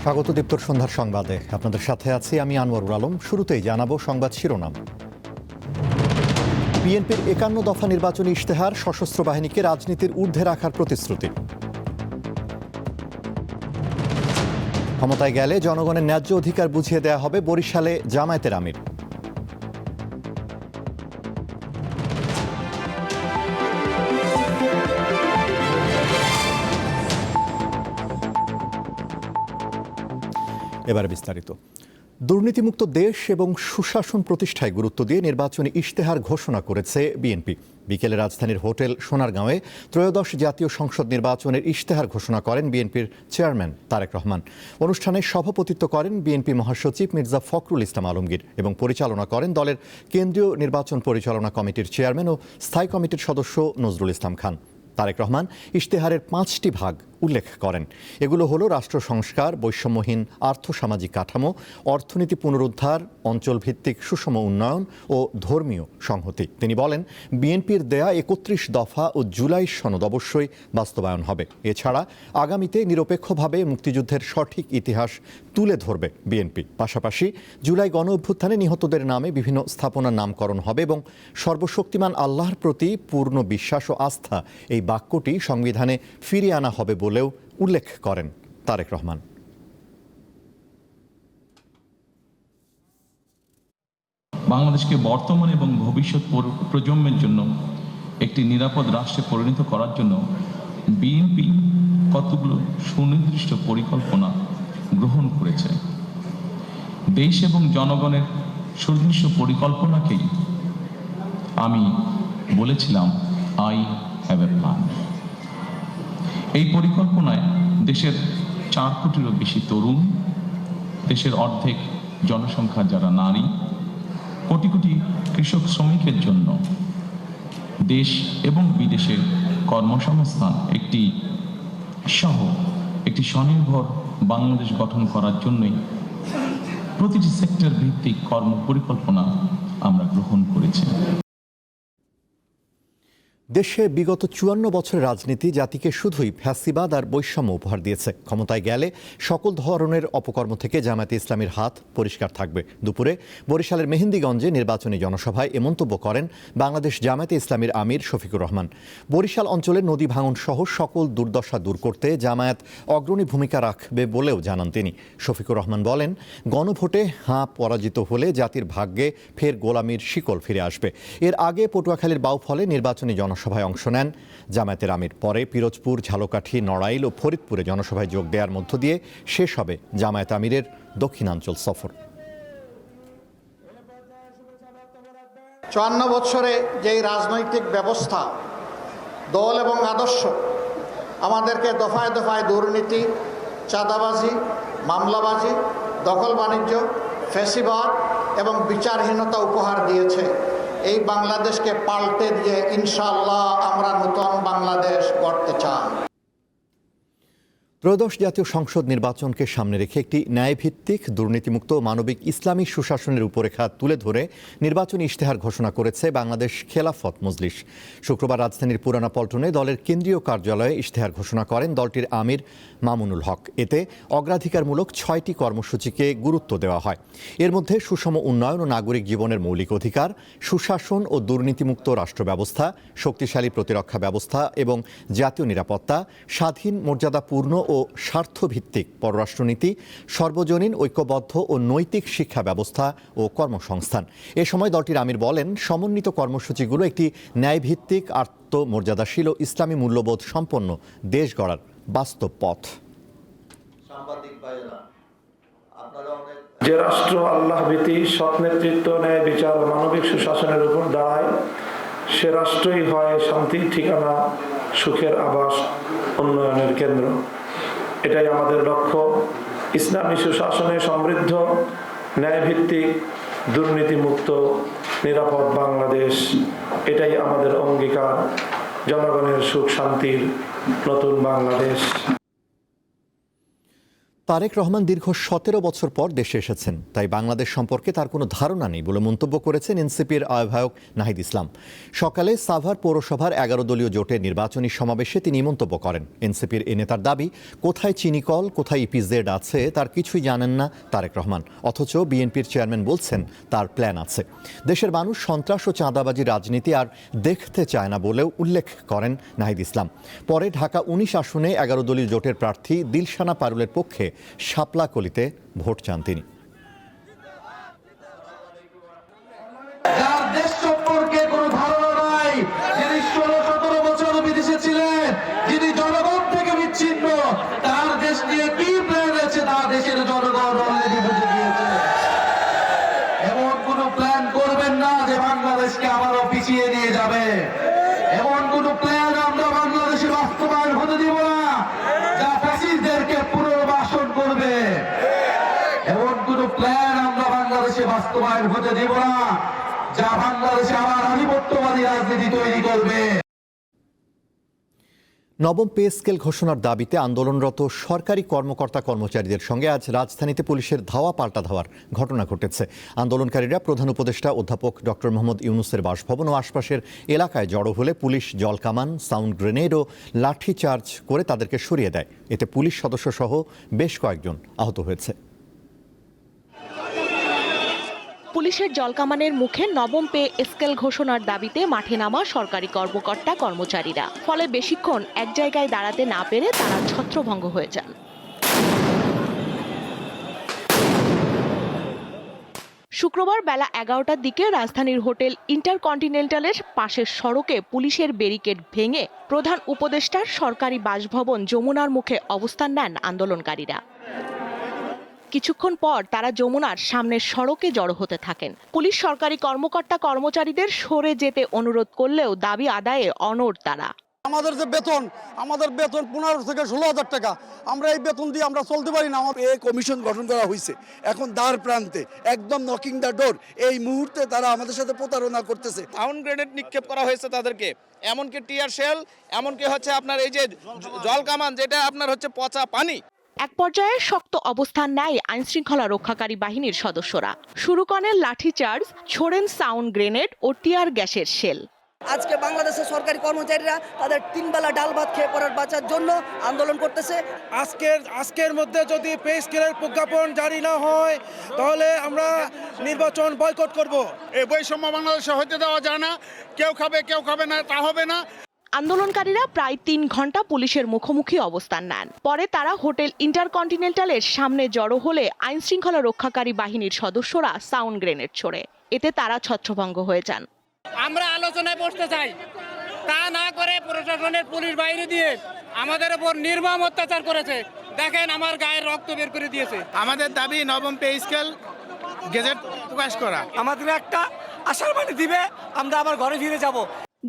স্বাগত দীপ্তর সন্ধ্যার সংবাদে আপনাদের সাথে আছি আমি আনোয়ারুল আলম। শুরুতেই জানাবো সংবাদ শিরোনাম। বিএনপির ৫১ দফা নির্বাচনী ইশতেহার, সশস্ত্র বাহিনীকে রাজনীতির ঊর্ধ্বে রাখার প্রতিশ্রুতি। ক্ষমতায় গেলে জনগণের ন্যায্য অধিকার বুঝিয়ে দেয়া হবে, বরিশালে জামায়াতের আমির। এবারে বিস্তারিত। দুর্নীতিমুক্ত দেশ এবং সুশাসন প্রতিষ্ঠায় গুরুত্ব দিয়ে নির্বাচনী ইশতেহার ঘোষণা করেছে বিএনপি। বিকেলে রাজধানীর হোটেল সোনারগাঁওয়ে ত্রয়োদশ জাতীয় সংসদ নির্বাচনের ইশতেহার ঘোষণা করেন বিএনপির চেয়ারম্যান তারেক রহমান। অনুষ্ঠানে সভাপতিত্ব করেন বিএনপি মহাসচিব মির্জা ফখরুল ইসলাম আলমগীর এবং পরিচালনা করেন দলের কেন্দ্রীয় নির্বাচন পরিচালনা কমিটির চেয়ারম্যান ও স্থায়ী কমিটির সদস্য নজরুল ইসলাম খান। তারেক রহমান ইশতেহারের ৫টি ভাগ উল্লেখ করেন। এগুলো হলো রাষ্ট্র সংস্কার, বৈষম্যহীন আর্থসামাজিক কাঠামো, অর্থনীতি পুনরুদ্ধার, অঞ্চলভিত্তিক সুষম উন্নয়ন ও ধর্মীয় সংহতি। তিনি বলেন, বিএনপির দেয়া ৩১ দফা ও জুলাই সনদ অবশ্যই বাস্তবায়ন হবে। এছাড়া আগামীতে নিরপেক্ষভাবে মুক্তিযুদ্ধের সঠিক ইতিহাস তুলে ধরবে বিএনপি। পাশাপাশি জুলাই গণ অভ্যুত্থানে নিহতদের নামে বিভিন্ন স্থাপনার নামকরণ হবে এবং সর্বশক্তিমান আল্লাহর প্রতি পূর্ণ বিশ্বাস ও আস্থা, এই বাক্যটি সংবিধানে ফিরিয়ে আনা হবে বলেও উল্লেখ করেন তারেক রহমান। বাংলাদেশকে বর্তমান এবং ভবিষ্যৎ প্রজন্মের জন্য একটি নিরাপদ রাষ্ট্রে পরিণত করার জন্য বিএনপি কতগুলো সুনির্দিষ্ট পরিকল্পনা গ্রহণ করেছে। দেশ এবং জনগণের সুনির্দিষ্ট পরিকল্পনাকেই আমি বলেছিলাম আই হ্যাভ এ প্ল্যান। এই পরিকল্পনায় দেশের ৪ কোটিরও বেশি তরুণ, দেশের অর্ধেক জনসংখ্যা যারা নারী, কোটি কোটি কৃষক শ্রমিকের জন্য দেশ এবং বিদেশে কর্মসংস্থান একটি স্বনির্ভর বাংলাদেশ গঠন করার জন্যই প্রতিটি সেক্টর ভিত্তিক কর্ম পরিকল্পনা আমরা গ্রহণ করেছি। দেশে বিগত ৫৪ বছরের রাজনীতি জাতিকে শুধুই ফ্যাসিবাদ আর বৈষম্য উপহার দিয়েছে। ক্ষমতায় গেলে সকল ধরনের অপকর্ম থেকে জামায়াতে ইসলামীর হাত পরিষ্কার থাকবে। দুপুরে বরিশালের মেহেন্দিগঞ্জে নির্বাচনী জনসভায় এ মন্তব্য করেন বাংলাদেশ জামায়াতে ইসলামীর আমির শফিকুর রহমান। বরিশাল অঞ্চলের নদী ভাঙন সহ সকল দুর্দশা দূর করতে জামায়াত অগ্রণী ভূমিকা রাখবে বলেও জানান তিনি। শফিকুর রহমান বলেন, গণভোটে হাঁ পরাজিত হলে জাতির ভাগ্যে ফের গোলামির শিকল ফিরে আসবে। এর আগে পটুয়াখালীর বাউফলে নির্বাচনী জনসভায় অংশ নেন জামায়াতের আমির। পরে পিরোজপুর, ঝালকাঠি, নড়াইল ও ফরিদপুরে জনসভায় যোগ দেওয়ার মধ্য দিয়ে শেষ হবে জামায়াত আমিরের দক্ষিণাঞ্চল সফর। ৫৪ বছরে যেই রাজনৈতিক ব্যবস্থা, দল এবং আদর্শ আমাদেরকে দফায় দফায় দুর্নীতি, চাঁদাবাজি, মামলাবাজি, দখল বাণিজ্য, ফ্যাসিবাদ এবং বিচারহীনতা উপহার দিয়েছে, এই বাংলাদেশকে পাল্টে দিয়ে ইনশাআল্লাহ আমরা নতুন বাংলাদেশ গড়তে চাই। ত্রয়োদশ জাতীয় সংসদ নির্বাচনকে সামনে রেখে একটি ন্যায়ভিত্তিক, দুর্নীতিমুক্ত, মানবিক ইসলামী সুশাসনের রূপরেখা তুলে ধরে নির্বাচনী ইশতেহার ঘোষণা করেছে বাংলাদেশ খেলাফত মজলিস। শুক্রবার রাজধানীর পুরানা পল্টনে দলের কেন্দ্রীয় কার্যালয়ে ইশতেহার ঘোষণা করেন দলটির আমির মামুনুল হক। এতে অগ্রাধিকারমূলক ৬টি কর্মসূচিকে গুরুত্ব দেওয়া হয়। এর মধ্যে সুষম উন্নয়ন ও নাগরিক জীবনের মৌলিক অধিকার, সুশাসন ও দুর্নীতিমুক্ত রাষ্ট্র ব্যবস্থা, শক্তিশালী প্রতিরক্ষা ব্যবস্থা এবং জাতীয় নিরাপত্তা, স্বাধীন, মর্যাদাপূর্ণ ও স্বার্থভিত্তিক পররাষ্ট্রনীতি, সর্বজনীন, ঐক্যবদ্ধ ও নৈতিক শিক্ষা ব্যবস্থা ও কর্মসংস্থান। এ সময় দলটির আমির বলেন, সমন্বিত কর্মসূচিগুলো একটি ন্যায়ভিত্তিক, আত্মমর্যাদাশীল ও ইসলামী মূল্যবোধ সম্পন্ন দেশ গড়ার বাস্তব পথ। যে রাষ্ট্র আল্লাহ ভীতি, সৎ নেতৃত্ব, ন্যায় বিচার ও মানবিক সুশাসনের উপর দাঁড়ায়, সে রাষ্ট্রই হয় শান্তির ঠিকানা, সুখের আবাস, উন্নয়নের কেন্দ্র। এটাই আমাদের লক্ষ্য। ইসলামী সুশাসনে সমৃদ্ধ, ন্যায়ভিত্তিক, দুর্নীতিমুক্ত, নিরাপদ বাংলাদেশ, এটাই আমাদের অঙ্গীকার। জনগণের সুখ শান্তির নতুন বাংলাদেশ। তারেক রহমান দীর্ঘ 17 বছর পর দেশে এসেছেন, তাই বাংলাদেশ সম্পর্কে তার কোনো ধারণা নেই বলে মন্তব্য করেছেন এনসিপির আহ্বায়ক নাহিদ ইসলাম। সকালে সাভার পৌরসভার 11 দলীয় জোটের নির্বাচনী সমাবেশে তিনি মন্তব্য করেন। এনসিপির এ নেতার দাবি, কোথায় চিনিকল, কোথায় ইপিজেড আছে তার কিছুই জানেন না তারেক রহমান, অথচ বিএনপির চেয়ারম্যান বলছেন তার প্ল্যান আছে। দেশের মানুষ সন্ত্রাস ও চাঁদাবাজি রাজনীতি আর দেখতে চায় না বলেও উল্লেখ করেন নাহিদ ইসলাম। পরে ঢাকা 19 আসনে 11 দলীয় জোটের প্রার্থী দিলশানা পারুলের পক্ষে শাপলাকলিতে ভোট চান তিনি। যার দেশ সম্পর্কে কোনো ধারণা নাই, যিনি 16-17 বছর বিদেশে ছিলেন, যিনি জনগণ থেকে বিচ্ছিন্ন, তার দেশ নিয়ে কি প্ল্যান আছে তার দেশের জনগণ অলরেডি বুঝে গিয়েছে। এমন কোন প্ল্যান করবেন না যে বাংলাদেশকে আবারও পিছিয়ে নিয়ে যাবে। এমন কোন প্ল্যান আমরা বাংলাদেশে বাস্তবায়ন হতে দিব না যা ফ্যাসিস্টদেরকে পুনর্বাসন করবে। এমন কোন প্ল্যান আমরা বাংলাদেশে বাস্তবায়ন হতে দিব না যা বাংলাদেশে আবার আধিপত্যবাদী রাজনীতি তৈরি করবে। নবম পে স্কেল ঘোষণার দাবিতে আন্দোলনরত সরকারি কর্মকর্তা কর্মচারীদের সঙ্গে আজ রাজধানীতে পুলিশের ধাওয়া পাল্টা ধাওয়ার ঘটনা ঘটেছে। আন্দোলনকারীরা প্রধান উপদেষ্টা অধ্যাপক ডক্টর মোহাম্মদ ইউনূসের বাসভবন ও আশপাশের এলাকায় জড়ো হলে পুলিশ জলকামান, সাউন্ড গ্রেনেড ও লাঠিচার্জ করে তাদেরকে সরিয়ে দেয়। এতে পুলিশ সদস্য সহ বেশ কয়েকজন আহত হয়েছে। পুলিশের জলকামানের মুখে নবম পে স্কেল ঘোষণার দাবিতে মাঠে নামা সরকারি কর্মকর্তা কর্মচারীরা, ফলে বেশিক্ষণ এক জায়গায় দাঁড়াতে না পেরে তারা ছত্রভঙ্গ হয়ে যান। শুক্রবার বেলা 11টার দিকে রাজধানীর হোটেল ইন্টারকন্টিনেন্টালের পাশের সড়কে পুলিশের ব্যারিকেড ভেঙে প্রধান উপদেষ্টার সরকারি বাসভবন যমুনার মুখে অবস্থান নেন আন্দোলনকারীরা। কিছুক্ষণ পর তারা যমুনার সামনের সড়কে জড়ো হতে থাকেন। পুলিশ সরকারি কর্মকর্তা কর্মচারীদের সরে যেতে অনুরোধ করলেও দাবি আদায়ে অনড় তারা। আমাদের যে বেতন, আমাদের বেতন 15 থেকে 16,000 টাকা, আমরা এই বেতন দিয়ে আমরা চলতে পারি না। এই কমিশন গঠন করা হয়েছে, এখন দ্বার প্রান্তে একদম নকিং দ্য ডোর। এই মুহূর্তে তারা আমাদের সাথে প্রতারণা করতেছে। সাউন্ড গ্রেনেড নিক্ষেপ করা হয়েছে তাদেরকে, এমনকি টিয়ার শেল, এমনকি হচ্ছে আপনার এই যে জল কামান, যেটা আপনার হচ্ছে পচা পানি। এক পর্যায়ে শক্ত অবস্থান নেয় আইনশৃঙ্খলা রক্ষাকারী বাহিনীর সদস্যরা। শুরু করেন লাঠিচার্জ, ছোড়েন সাউন্ড গ্রেনেড ও টিয়ার গ্যাসের শেল। আজকে বাংলাদেশের সরকারি কর্মচারীরা তাদের 3 বেলা ডাল ভাত খেয়ে পড়ার বাঁচার জন্য আন্দোলন করতেছে। আজকের মধ্যে যদি পে স্কেলের প্রজ্ঞাপন জারি না হয় তাহলে আমরা নির্বাচন বয়কট করব। এই বৈষম্য বাংলাদেশে হতে দেওয়া যায় না। কেউ খাবে না, তা হবে না। আন্দোলনকারীরা প্রায় 3 ঘন্টা পুলিশের মুখোমুখি অবস্থান নেন। পরে তারা হোটেল ইন্টারকন্টিনেন্টালের সামনে জড়ো হলে আইনশৃঙ্খলা রক্ষাকারী বাহিনীর সদস্যরা সাউন্ড গ্রেনেড ছোড়ে। এতে তারা ছত্রভঙ্গ হয়ে যান। আমরা আলোচনায় বসতে চাই, তা না করে প্রশাসনের পুলিশ বাহিনী দিয়ে আমাদের উপর নির্মম অত্যাচার করেছে। দেখেন, আমার গায়ের রক্ত বের করে দিয়েছে। আমাদের দাবি নবম পে স্কেল গেজেট প্রকাশ করা। আমাদের একটা আশার বাণী দিবে, আমরা আবার ঘরে ফিরে যাব।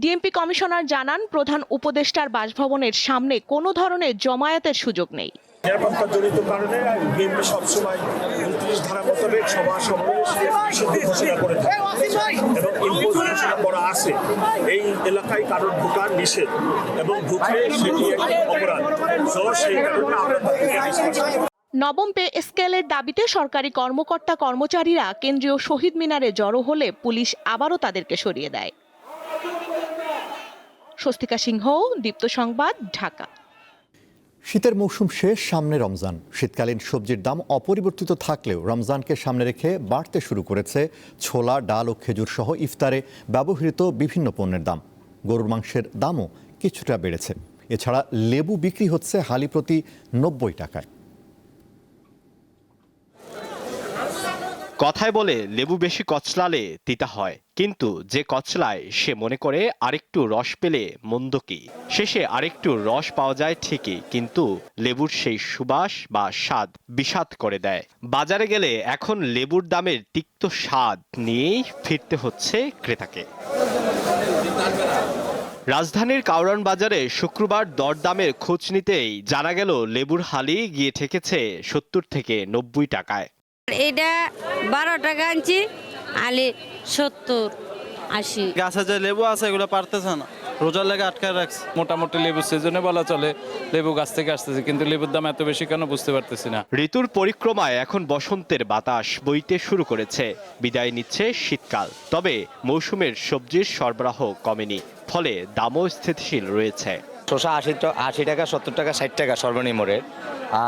ডিএমপি কমিশনার জানান, প্রধান উপদেষ্টার বাসভবনের সামনে কোনো ধরনের জমায়েতের সুযোগ নেই। নিরাপত্তাজনিত কারণে বিএনপি সবসময় 29 ধারা মোতাবেক সভা সমাবেশ নিষিদ্ধ ঘোষণা করে থাকে এবং ইম্পোজ ঘোষণা করা আছে। এই এলাকায় কারোর ঢোকার নিষেধ এবং ঢুকলে সেটি একটি অপরাধ। সেই কারণে আমরা নবম পে স্কেলের দাবিতে সরকারি কর্মকর্তা কর্মচারীরা কেন্দ্রীয় শহীদ মিনারে জড়ো হলে পুলিশ আবারও তাদেরকে সরিয়ে দেয়। স্বস্তিকা সিংহ, দীপ্ত সংবাদ, ঢাকা। শীতের মৌসুম শেষ, সামনে রমজান। শীতকালীন সবজির দাম অপরিবর্তিত থাকলেও রমজানকে সামনে রেখে বাড়তে শুরু করেছে ছোলা, ডাল ও খেজুর সহ ইফতারে ব্যবহৃত বিভিন্ন পণ্যের দাম। গরুর মাংসের দামও কিছুটা বেড়েছে। এছাড়া লেবু বিক্রি হচ্ছে হালি প্রতি 90 টাকায়। কথায় বলে লেবু বেশি কচলালে তিতা হয়, কিন্তু যে কচলায় সে মনে করে আরেকটু রস পেলে মন্দ কি। শেষে আরেকটু রস পাওয়া যায় ঠিকই, কিন্তু লেবুর সেই সুবাস বা স্বাদ বিষাদ করে দেয়। বাজারে গেলে এখন লেবুর দামের তিক্ত স্বাদ নিয়েই ফিরতে হচ্ছে ক্রেতাকে। রাজধানীর কাউরান বাজারে শুক্রবার দরদামের খোঁজ নিতেই জানা গেল লেবুর হালি গিয়ে ঠেকেছে 70 থেকে 90 টাকায়। এটা 12 টাকা আনছি, আলি 70-80। গাছে যে লেবু আছে এগুলো পারতেছে না, রোজার লেগে আটকায় রাখছে। মোটামুটি লেবুর সিজনে বলা চলে, লেবু গাছ থেকে আসতেছে, কিন্তু লেবুর দাম এত বেশি কেন বুঝতে পারতেছি না। ঋতুর পরিক্রমায় এখন বসন্তের বাতাস বইতে শুরু করেছে, বিদায় নিচ্ছে শীতকাল। তবে মৌসুমের সবজির সরবরাহ কমেনি, ফলে দামও স্থিতিশীল রয়েছে। শসা 80 টাকা, 70 টাকা, 60 টাকা সর্বনিম্ন রেট।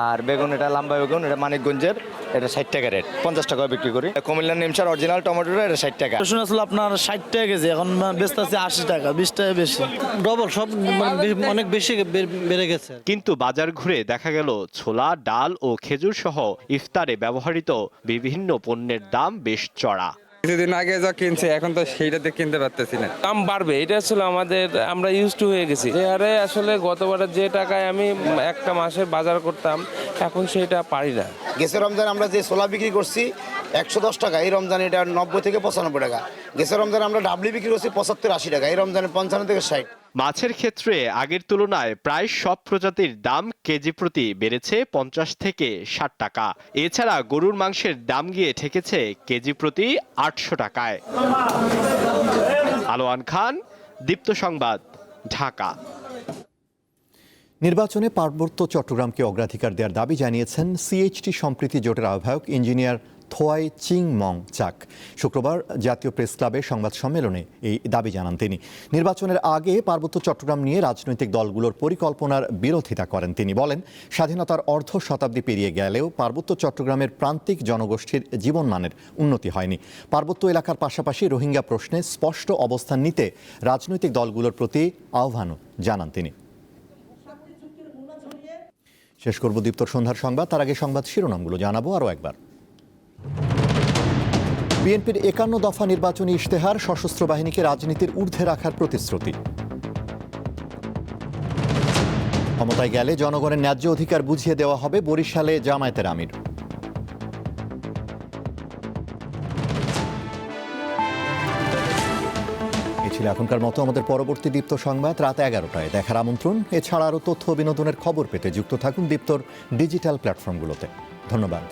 আর বেগুন, এটা লম্বা বেগুন, এটা মানিকগঞ্জের, এটা 60 টাকা রেট, 50 টাকা বিক্রি করি। কুমিল্লার নিমসার অরিজিনাল টমেটোটা এটা 60 টাকা। রসুন আসলে আপনার 60 টাকা কেজি, এখন বেচতে আছে 80 টাকা, 20 টাকা বেশি, ডবল সব অনেক বেশি বেড়ে গেছে। কিন্তু বাজার ঘুরে দেখা গেল ছোলা, ডাল ও খেজুর সহ ইফতারে ব্যবহৃত বিভিন্ন পণ্যের দাম বেশ চড়া। কিছুদিন আগে যা কিনছে এখন তো সেইটাতে কিনতে পারতেছি না। দাম বাড়বে, এটা আসলে আমরা ইউজ টু হয়ে গেছি। যে হারে আসলে গতবারে যে টাকায় আমি একটা মাসের বাজার করতাম, এখন সেটা পারি না। গেছে রমজান আমরা যে ছোলা বিক্রি করছি 110 টাকা, এই রমজান এটা 90 থেকে 95 টাকা। গেছে রমজান আমরা ডাবলি বিক্রি করছি 75-80 টাকা, এই রমজানে 55 থেকে 60। মাছের ক্ষেত্রে আগের তুলনায় প্রায় সব প্রজাতির দাম কেজি প্রতি বেড়েছে 50 থেকে 60 টাকা। এছাড়া গরুর মাংসের দাম গিয়ে ঠেকেছে কেজি প্রতি 800 টাকায়। আলোয়ান খান, দীপ্ত সংবাদ, ঢাকা। নির্বাচনে পার্বত্য চট্টগ্রামকে অগ্রাধিকার দেওয়ার দাবি জানিয়েছেন সিএইচটি সম্প্রীতি জোটের আহ্বায়ক ইঞ্জিনিয়ার থোয়াই চিং মং চাক। শুক্রবার জাতীয় প্রেস ক্লাবে সংবাদ সম্মেলনে এই দাবি জানান তিনি। নির্বাচনের আগে পার্বত্য চট্টগ্রাম নিয়ে রাজনৈতিক দলগুলোর পরিকল্পনার বিরোধিতা করেন তিনি। বলেন, স্বাধীনতার অর্ধ শতাব্দী পেরিয়ে গেলেও পার্বত্য চট্টগ্রামের প্রান্তিক জনগোষ্ঠীর জীবনমানের উন্নতি হয়নি। পার্বত্য এলাকার পাশাপাশি রোহিঙ্গা প্রশ্নে স্পষ্ট অবস্থান নিতে রাজনৈতিক দলগুলোর প্রতি আহ্বানও জানান তিনি। শেষ করব দীপ্তর সন্ধ্যার সংবাদ, তার আগে সংবাদ শিরোনামগুলো জানাবো আরও একবার। বিএনপির 51 দফা নির্বাচনী ইশতেহার, সশস্ত্র বাহিনীকে রাজনীতির ঊর্ধ্বে রাখার প্রতিশ্রুতি। ক্ষমতায় গেলে জনগণের ন্যায্য অধিকার বুঝিয়ে দেওয়া হবে, বরিশালে জামায়াতের আমির। এ ছিল এখনকার মতো আমাদের পরবর্তী দীপ্ত সংবাদ রাত 11টায় দেখার আমন্ত্রণ। এছাড়া আরও তথ্য বিনোদনের খবর পেতে যুক্ত থাকুন দীপ্তর ডিজিটাল প্ল্যাটফর্মগুলোতে। ধন্যবাদ।